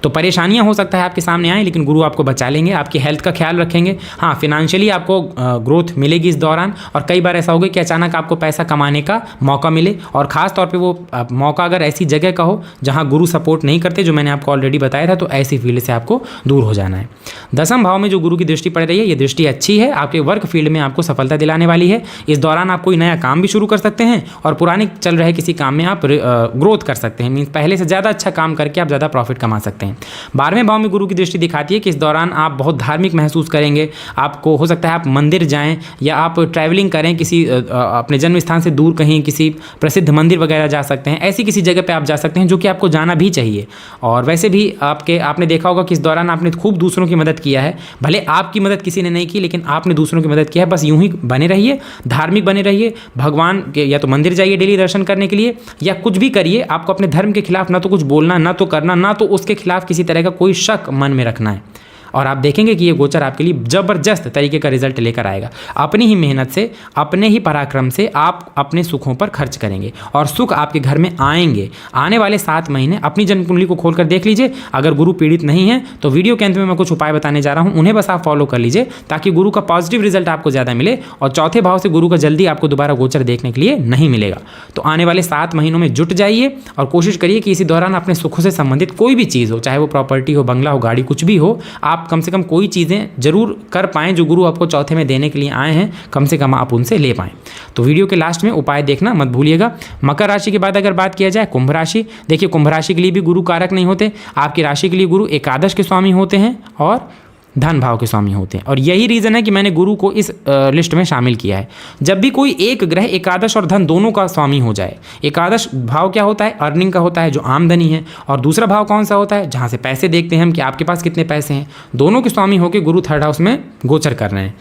तो परेशानियां हो सकता है आपके सामने आएँ, लेकिन गुरु आपको बचा लेंगे, आपकी हेल्थ का ख्याल रखेंगे। हाँ, फिनेंशियली आपको ग्रोथ मिलेगी इस दौरान, और कई बार ऐसा होगा कि अचानक आपको पैसा कमाने का मौका मिले, और ख़ास तौर पे वो मौका अगर ऐसी जगह का हो जहाँ गुरु सपोर्ट नहीं करते, जो मैंने आपको ऑलरेडी बताया था, तो ऐसी फील्ड से आपको दूर हो जाना है। दसम भाव में जो गुरु की दृष्टि पड़ रही है, ये दृष्टि अच्छी है, आपके वर्क फील्ड में आपको सफलता दिलाने वाली है। इस दौरान आप कोई नया काम भी शुरू कर सकते हैं, और पुराने चल रहे किसी काम में आप ग्रोथ कर सकते हैं, मीन्स पहले से ज़्यादा अच्छा काम करके आप ज़्यादा प्रॉफिट कमा सकते हैं। 12वें भाव में गुरु की दृष्टि दिखाती है कि इस दौरान आप बहुत धार्मिक महसूस करेंगे। आपको हो सकता है आप मंदिर जाएं, या आप ट्रैवलिंग करें किसी अपने जन्म स्थान से दूर, कहीं किसी प्रसिद्ध मंदिर वगैरह जा सकते हैं। ऐसी किसी जगह पे आप जा सकते हैं जो कि आपको जाना भी चाहिए। और वैसे भी आपने देखा होगा कि इस दौरान आपने खूब दूसरों की मदद किया है। भले आपकी मदद किसी ने नहीं की, लेकिन आपने दूसरों की मदद किया है। बस यूं ही बने रहिए, धार्मिक बने रहिए, भगवान के या तो मंदिर जाइए डेली दर्शन करने के लिए, या कुछ भी करिए। आपको अपने धर्म के खिलाफ ना तो कुछ बोलना, ना तो करना, ना तो उसके खिलाफ किसी तरह का कोई शक मन में रखना है। और आप देखेंगे कि ये गोचर आपके लिए ज़बरदस्त तरीके का रिजल्ट लेकर आएगा। अपनी ही मेहनत से, अपने ही पराक्रम से आप अपने सुखों पर खर्च करेंगे, और सुख आपके घर में आएंगे। आने वाले 7 महीने अपनी जन्म कुंडली को खोलकर देख लीजिए। अगर गुरु पीड़ित नहीं है तो वीडियो के अंत में मैं कुछ उपाय बताने जा रहा हूँ, उन्हें बस आप फॉलो कर लीजिए, ताकि गुरु का पॉजिटिव रिजल्ट आपको ज़्यादा मिले। और चौथे भाव से गुरु का जल्दी आपको दोबारा गोचर देखने के लिए नहीं मिलेगा। तो आने वाले 7 महीनों में जुट जाइए, और कोशिश करिए कि इसी दौरान अपने सुखों से संबंधित कोई भी चीज़ हो, चाहे वो प्रॉपर्टी हो, बंगला हो, गाड़ी, कुछ भी हो, आप कम से कम कोई चीज़ें जरूर कर पाएँ जो गुरु आपको चौथे में देने के लिए आए हैं, कम से कम आप उनसे ले पाएँ। तो वीडियो के लास्ट में उपाय देखना मत भूलिएगा। मकर राशि के बाद अगर बात किया जाए कुंभ राशि, देखिए कुंभ राशि के लिए भी गुरु कारक नहीं होते। आपकी राशि के लिए गुरु एकादश के स्वामी होते हैं और धन भाव के स्वामी होते हैं, और यही रीज़न है कि मैंने गुरु को इस लिस्ट में शामिल किया है। जब भी कोई एक ग्रह एकादश और धन दोनों का स्वामी हो जाए, एकादश भाव क्या होता है, अर्निंग का होता है, जो आमदनी है, और दूसरा भाव कौन सा होता है, जहाँ से पैसे देखते हैं हम कि आपके पास कितने पैसे हैं, दोनों के स्वामी होकर गुरु थर्ड हाउस में गोचर कर रहे हैं।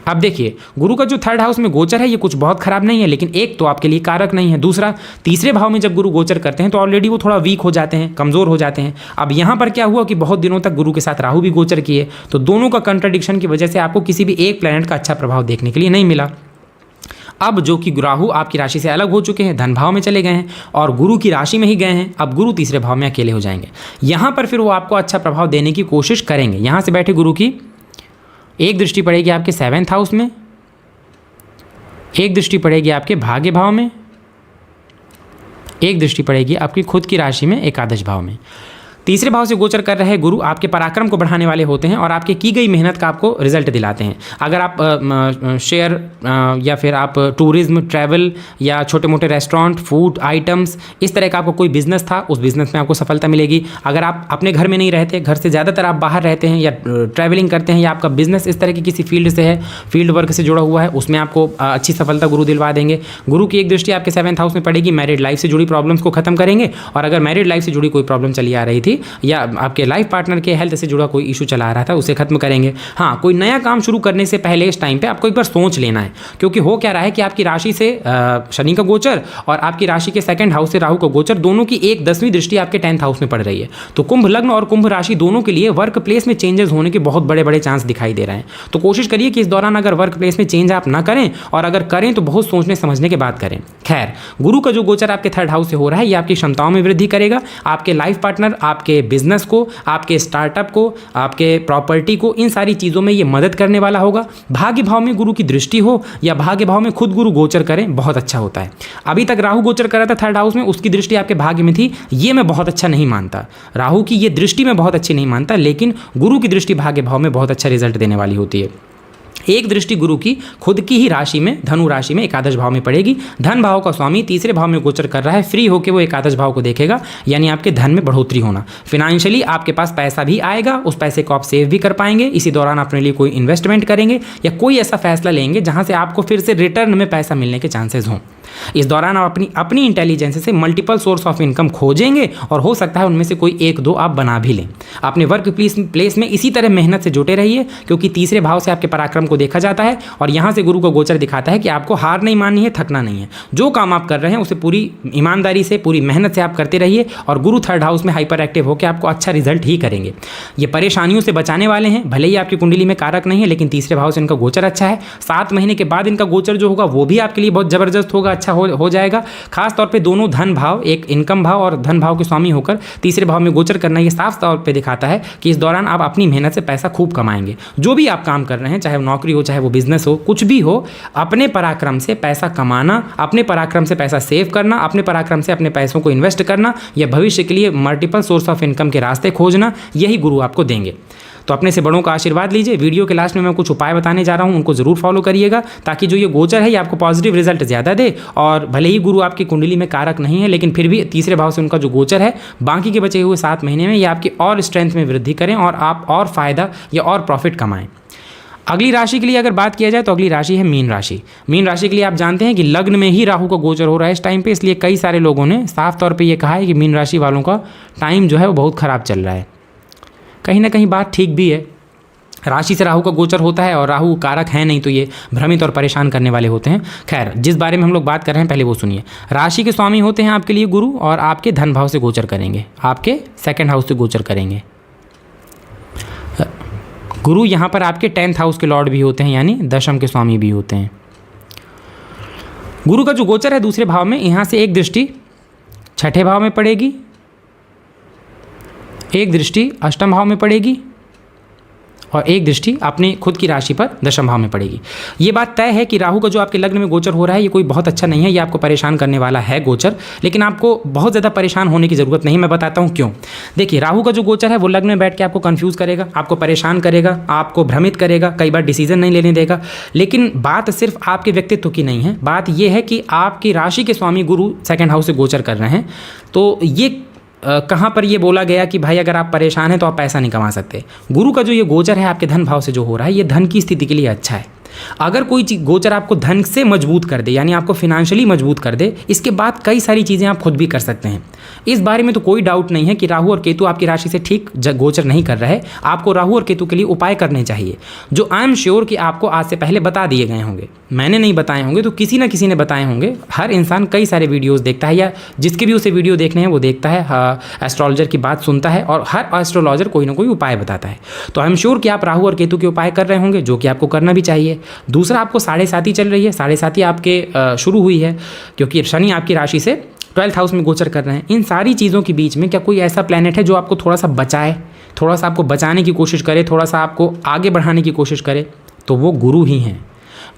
अब देखिए, गुरु का जो थर्ड हाउस में गोचर है, ये कुछ बहुत खराब नहीं है, लेकिन एक तो आपके लिए कारक नहीं है, दूसरा तीसरे भाव में जब गुरु गोचर करते हैं तो ऑलरेडी वो थोड़ा वीक हो जाते हैं, कमज़ोर हो जाते हैं। अब यहाँ पर क्या हुआ कि बहुत दिनों तक गुरु के साथ राहु भी गोचर किए, तो दोनों का कंट्राडिक्शन की वजह से आपको किसी भी एक प्लैनेट का अच्छा प्रभाव देखने के लिए नहीं मिला। अब जो कि राहु आपकी राशि से अलग हो चुके हैं, धन भाव में चले गए हैं, और गुरु की राशि में ही गए हैं, अब गुरु तीसरे भाव में अकेले हो जाएंगे। यहाँ पर फिर वो आपको अच्छा प्रभाव देने की कोशिश करेंगे। यहाँ से बैठे गुरु की एक दृष्टि पड़ेगी आपके 7th हाउस में, एक दृष्टि पड़ेगी आपके भाग्य भाव में, एक दृष्टि पड़ेगी आपकी खुद की राशि में एकादश भाव में। तीसरे भाव से गोचर कर रहे गुरु आपके पराक्रम को बढ़ाने वाले होते हैं, और आपके की गई मेहनत का आपको रिजल्ट दिलाते हैं। अगर आप शेयर या फिर आप टूरिज्म, ट्रैवल, या छोटे मोटे रेस्टोरेंट, फूड आइटम्स, इस तरह का आपको कोई बिजनेस था, उस बिजनेस में आपको सफलता मिलेगी। अगर आप अपने घर में नहीं रहते, घर से ज़्यादातर आप बाहर रहते हैं या ट्रैवलिंग करते हैं, या आपका बिजनेस इस तरह की किसी फील्ड से है, फील्ड वर्क से जुड़ा हुआ है, उसमें आपको अच्छी सफलता गुरु दिलवा देंगे। गुरु की एक दृष्टि आपके 7th हाउस में पड़ेगी, मैरिड लाइफ से जुड़ी प्रॉब्लम्स को खत्म करेंगे। और अगर मैरिड लाइफ से जुड़ी कोई प्रॉब्लम चली आ रही थी, या आपके लाइफ पार्टनर के हेल्थ से जुड़ा कोई इशू चला आ रहा था, उसे खत्म करेंगे। हाँ, कोई नया काम शुरू करने से पहले इस टाइम पे आपको एक बार सोच लेना है, क्योंकि हो क्या रहा है कि आपकी राशि से शनि का गोचर और आपकी राशि के 2nd हाउस से राहु का गोचर, दोनों की एक 10वीं दृष्टि आपके 10th हाउस में पड़ रही है। तो कुंभ लग्न और कुंभ राशि दोनों के लिए वर्क प्लेस में चेंजेस होने के बहुत बड़े बड़े चांस दिखाई दे रहे हैं। तो कोशिश करिए कि इस दौरान अगर वर्क प्लेस में चेंज आप ना करें, और अगर करें तो बहुत सोचने समझने के बाद करें। खैर, गुरु का जो गोचर आपके 3rd हाउस से हो रहा है, ये आपकी क्षमताओं में वृद्धि करेगा, आपके लाइफ पार्टनर, आपके बिजनेस को, आपके स्टार्टअप को, आपके प्रॉपर्टी को, इन सारी चीज़ों में ये मदद करने वाला होगा। भाग्य भाव में गुरु की दृष्टि हो या भाग्य भाव में खुद गुरु गोचर करें, बहुत अच्छा होता है। अभी तक राहु गोचर कर रहा था 3rd हाउस में, उसकी दृष्टि आपके भाग्य में थी, ये मैं बहुत अच्छा नहीं मानता। राहु की ये दृष्टि मैं बहुत अच्छी नहीं मानता, लेकिन गुरु की दृष्टि भाग्य भाव में बहुत अच्छा रिजल्ट देने वाली होती है। एक दृष्टि गुरु की खुद की ही राशि में, धनु राशि में एकादश भाव में पड़ेगी। धन भाव का स्वामी तीसरे भाव में गोचर कर रहा है, फ्री होकर वो एकादश भाव को देखेगा, यानी आपके धन में बढ़ोतरी होना। फिनेंशियली आपके पास पैसा भी आएगा, उस पैसे को आप सेव भी कर पाएंगे। इसी दौरान अपने लिए कोई इन्वेस्टमेंट करेंगे या कोई ऐसा फैसला लेंगे जहां से आपको फिर से रिटर्न में पैसा मिलने के चांसेस हों। इस दौरान आप अपनी इंटेलिजेंस से मल्टीपल सोर्स ऑफ इनकम खोजेंगे और हो सकता है उनमें से कोई एक दो आप बना भी लें। अपने वर्क प्लेस में इसी तरह मेहनत से जुटे रहिए, क्योंकि तीसरे भाव से आपके पराक्रम को देखा जाता है और यहाँ से गुरु को गोचर दिखाता है कि आपको हार नहीं माननी है, थकना नहीं है। जो काम आप कर रहे हैं उसे पूरी ईमानदारी से, पूरी मेहनत से आप करते रहिए और गुरु थर्ड हाउस में हाइपर एक्टिव होकर आपको अच्छा रिजल्ट ही करेंगे। ये परेशानियों से बचाने वाले हैं, भले ही आपकी कुंडली में कारक नहीं है, लेकिन तीसरे भाव से इनका गोचर अच्छा है। 7 महीने के बाद इनका गोचर जो होगा वो भी आपके लिए बहुत जबरदस्त होगा, अच्छा हो जाएगा। खास तौर पे दोनों धन भाव, एक इनकम भाव और धन भाव के स्वामी होकर तीसरे भाव में गोचर करना, ये साफ तौर पे दिखाता है कि इस दौरान आप अपनी मेहनत से पैसा खूब कमाएंगे। जो भी आप काम कर रहे हैं, चाहे वो नौकरी हो, चाहे वो बिजनेस हो, कुछ भी हो, अपने पराक्रम से पैसा कमाना, अपने पराक्रम से पैसा सेव करना, अपने पराक्रम से अपने पैसों को इन्वेस्ट करना या भविष्य के लिए मल्टीपल सोर्स ऑफ इनकम के रास्ते खोजना, यही गुरु आपको देंगे। तो अपने से बड़ों का आशीर्वाद लीजिए। वीडियो के लास्ट में मैं कुछ उपाय बताने जा रहा हूं, उनको जरूर फॉलो करिएगा, ताकि जो ये गोचर है ये आपको पॉजिटिव रिजल्ट ज़्यादा दे। और भले ही गुरु आपकी कुंडली में कारक नहीं है, लेकिन फिर भी तीसरे भाव से उनका जो गोचर है, बाकी के बचे हुए 7 महीने में ये आपकी और स्ट्रेंथ में वृद्धि करें और आप और फायदा या और प्रॉफिट कमाएं। अगली राशि के लिए अगर बात किया जाए तो अगली राशि है मीन राशि। मीन राशि के लिए आप जानते हैं कि लग्न में ही राहु का गोचर हो रहा है इस टाइम पे, इसलिए कई सारे लोगों ने साफ तौर पे ये कहा है कि मीन राशि वालों का टाइम जो है वो बहुत ख़राब चल रहा है। कहीं ना कहीं बात ठीक भी है। राशि से राहु का गोचर होता है और राहु कारक है नहीं, तो ये भ्रमित और परेशान करने वाले होते हैं। खैर, जिस बारे में हम लोग बात कर रहे हैं पहले वो सुनिए। राशि के स्वामी होते हैं आपके लिए गुरु और आपके धन भाव से गोचर करेंगे, आपके 2nd हाउस से गोचर करेंगे। गुरु यहाँ पर आपके 10th हाउस के लॉर्ड भी होते हैं, यानी दशम के स्वामी भी होते हैं। गुरु का जो गोचर है दूसरे भाव में, यहाँ से एक दृष्टि 6ठे भाव में पड़ेगी, एक दृष्टि 8वें भाव में पड़ेगी और एक दृष्टि अपने खुद की राशि पर 10वें भाव में पड़ेगी। ये बात तय है कि राहु का जो आपके लग्न में गोचर हो रहा है ये कोई बहुत अच्छा नहीं है, ये आपको परेशान करने वाला है गोचर, लेकिन आपको बहुत ज़्यादा परेशान होने की ज़रूरत नहीं। मैं बताता हूँ क्यों। देखिए, राहु का जो गोचर है वो लग्न में बैठ के आपको कन्फ्यूज़ करेगा, आपको परेशान करेगा, आपको भ्रमित करेगा, कई बार डिसीजन नहीं लेने देगा। लेकिन बात सिर्फ आपके व्यक्तित्व की नहीं है, बात यह है कि आपकी राशि के स्वामी गुरु 2nd हाउस से गोचर कर रहे हैं। तो ये कहाँ पर ये बोला गया कि भाई अगर आप परेशान हैं तो आप पैसा नहीं कमा सकते। गुरु का जो ये गोचर है आपके धन भाव से जो हो रहा है, ये धन की स्थिति के लिए अच्छा है। अगर कोई गोचर आपको धन से मजबूत कर दे, यानी आपको फिनेंशियली मजबूत कर दे, इसके बाद कई सारी चीज़ें आप खुद भी कर सकते हैं। इस बारे में तो कोई डाउट नहीं है कि राहु और केतु आपकी राशि से ठीक गोचर नहीं कर रहे। आपको राहु और केतु के लिए उपाय करने चाहिए, जो आई एम श्योर कि आपको आज से पहले बता दिए गए होंगे। मैंने नहीं बताए होंगे तो किसी न किसी ने बताए होंगे। हर इंसान कई सारे वीडियोज़ देखता है, या जिसके भी उसे वीडियो देखने हैं वो देखता है, एस्ट्रोलॉजर की बात सुनता है और हर एस्ट्रोलॉजर कोई ना कोई उपाय बताता है। तो आई एम श्योर कि आप राहु और केतु के उपाय कर रहे होंगे, जो कि आपको करना भी चाहिए। दूसरा, आपको 7.5 चल रही है, 7.5 आपके शुरू हुई है, क्योंकि शनि आपकी राशि से 12th हाउस में गोचर कर रहे हैं। इन सारी चीज़ों के बीच में क्या कोई ऐसा प्लैनेट है जो आपको थोड़ा सा बचाए, थोड़ा सा आपको बचाने की कोशिश करे, थोड़ा सा आपको आगे बढ़ाने की कोशिश करे? तो वो गुरु ही हैं।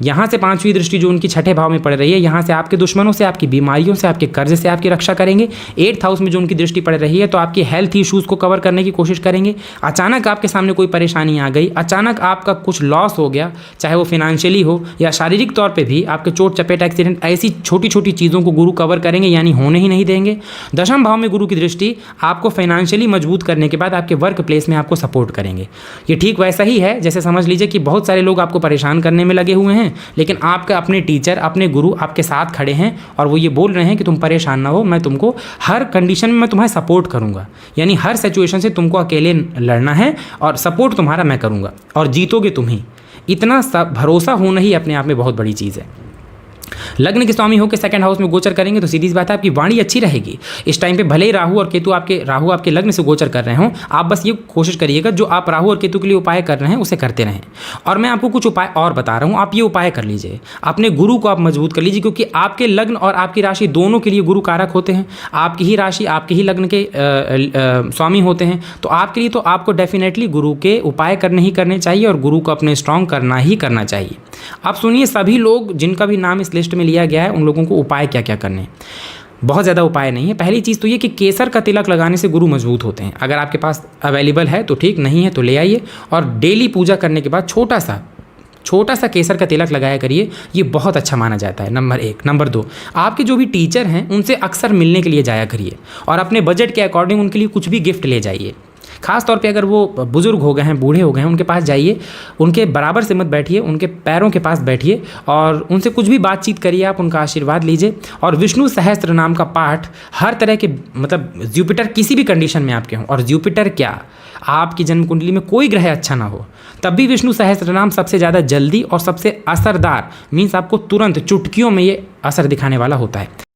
यहाँ से 5वीं दृष्टि जो उनकी 6ठे भाव में पड़ रही है, यहाँ से आपके दुश्मनों से, आपकी बीमारियों से, आपके कर्ज से आपकी रक्षा करेंगे। 8th हाउस में जो उनकी दृष्टि पड़ रही है तो आपकी हेल्थ इश्यूज़ को कवर करने की कोशिश करेंगे। अचानक आपके सामने कोई परेशानी आ गई, अचानक आपका कुछ लॉस हो गया, चाहे वो फिनेंशियली हो या शारीरिक तौर पर भी आपके चोट चपेट एक्सीडेंट, ऐसी छोटी छोटी चीज़ों को गुरु कवर करेंगे, यानी होने ही नहीं देंगे। 10वें भाव में गुरु की दृष्टि आपको फाइनेंशियली मजबूत करने के बाद आपके वर्क प्लेस में आपको सपोर्ट करेंगे। ये ठीक वैसा ही है जैसे समझ लीजिए कि बहुत सारे लोग आपको परेशान करने में लगे हुए हैं, लेकिन आप अपने टीचर, अपने गुरु आपके साथ खड़े हैं और वो ये बोल रहे हैं कि तुम परेशान ना हो, मैं तुमको हर कंडीशन में मैं तुम्हें सपोर्ट करूंगा। यानी हर सिचुएशन से तुमको अकेले लड़ना है और सपोर्ट तुम्हारा मैं करूंगा और जीतोगे तुम ही। इतना भरोसा होना ही अपने आप में बहुत बड़ी चीज़ है। लग्न के स्वामी होकर 2nd हाउस में गोचर करेंगे तो सीधी सी बात है आपकी वाणी अच्छी रहेगी। इस टाइम पे भले ही राहु और केतु आपके लग्न से गोचर कर रहे हों, आप बस ये कोशिश करिएगा जो आप राहु और केतु के लिए उपाय कर रहे हैं उसे करते रहें। और मैं आपको कुछ उपाय और बता रहा हूँ, आप ये उपाय कर लीजिए, अपने गुरु को आप मजबूत कर लीजिए, क्योंकि आपके लग्न और आपकी राशि दोनों के लिए गुरु कारक होते हैं। आपकी ही राशि आपके ही लग्न के स्वामी होते हैं, तो आपके लिए तो आपको डेफिनेटली गुरु के उपाय करने ही करने चाहिए और गुरु को अपने स्ट्रांग करना ही करना चाहिए। आप सुनिए, सभी लोग जिनका भी नाम इस लिस्ट में लिया गया है उन लोगों को उपाय क्या क्या करने, बहुत ज़्यादा उपाय नहीं है। पहली चीज़ तो ये कि केसर का तिलक लगाने से गुरु मजबूत होते हैं। अगर आपके पास अवेलेबल है तो ठीक, नहीं है तो ले आइए और डेली पूजा करने के बाद छोटा सा केसर का तिलक लगाया करिए, ये बहुत अच्छा माना जाता है। नंबर 1। नंबर 2, आपके जो भी टीचर हैं उनसे अक्सर मिलने के लिए जाया करिए और अपने बजट के अकॉर्डिंग उनके लिए कुछ भी गिफ्ट ले जाइए। खास तौर पे अगर वो बुज़ुर्ग हो गए हैं, बूढ़े हो गए हैं, उनके पास जाइए, उनके बराबर से मत बैठिए, उनके पैरों के पास बैठिए और उनसे कुछ भी बातचीत करिए, आप उनका आशीर्वाद लीजिए। और विष्णु सहस्त्र नाम का पाठ हर तरह के, मतलब जुपिटर किसी भी कंडीशन में आपके हों, और जुपिटर क्या, आपकी जन्म कुंडली में कोई ग्रह अच्छा ना हो, तब भी विष्णु सहस्त्र नाम सबसे ज़्यादा जल्दी और सबसे असरदार, मीन्स आपको तुरंत चुटकियों में ये असर दिखाने वाला होता है।